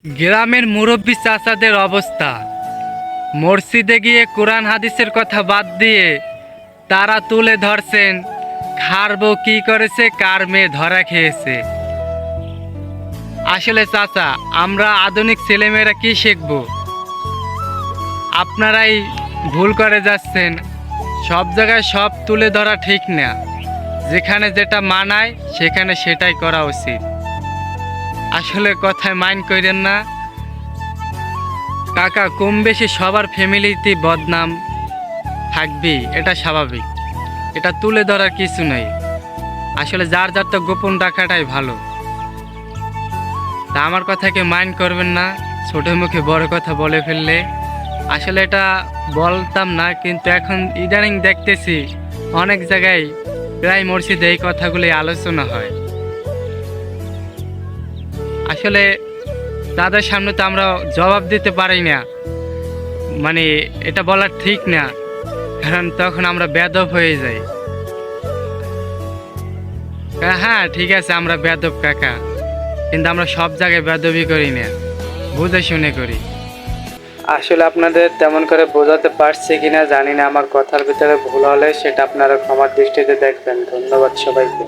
গ্রামের মুরব্বী চাচাদের অবস্থা, মসজিদে গিয়ে কোরআন হাদিসের কথা বাদ দিয়ে তারা তুলে ধরছেন কার বউ কি করেছে, কার মেয়ে ধরা খেয়েছে। আসলে চাচা, আমরা আধুনিক ছেলেমেয়েরা কি শিখব? আপনারাই ভুল করে যাচ্ছেন। সব জায়গায় সব তুলে ধরা ঠিক না। যেখানে যেটা মানায় সেখানে সেটাই করা উচিত। আসলে কথায় মাইন্ড করেন না কাকা, কম বেশি সবার ফ্যামিলিতে বদনাম থাকবেই, এটা স্বাভাবিক। এটা তুলে ধরার কিছু নেই। আসলে যার যার তো গোপন রাখাটাই ভালো। তা আমার কথাকে মাইন্ড করবেন না, ছোট মুখে বড় কথা বলে ফেললে। আসলে এটা বলতাম না, কিন্তু এখন ইদানিং দেখতেছি অনেক জায়গায় প্রায় মসজিদে এই কথাগুলি আলোচনা হয়। আসলে তাদের সামনে তো আমরা জবাব দিতে পারি না, মানে এটা বলা ঠিক না, কারণ তখন আমরা বেয়াদব হয়ে যাই। হ্যাঁ ঠিক আছে, আমরা বেয়াদব কাকা, কিন্তু আমরা সব জায়গায় বেয়াদবি করি না, বুঝে শুনে করি। আসলে আপনাদের তেমন করে বোঝাতে পারছি কিনা জানি না। আমার কথার ভিতরে ভুল হলে সেটা আপনারা ক্ষমার দৃষ্টিতে দেখবেন। ধন্যবাদ সবাইকে।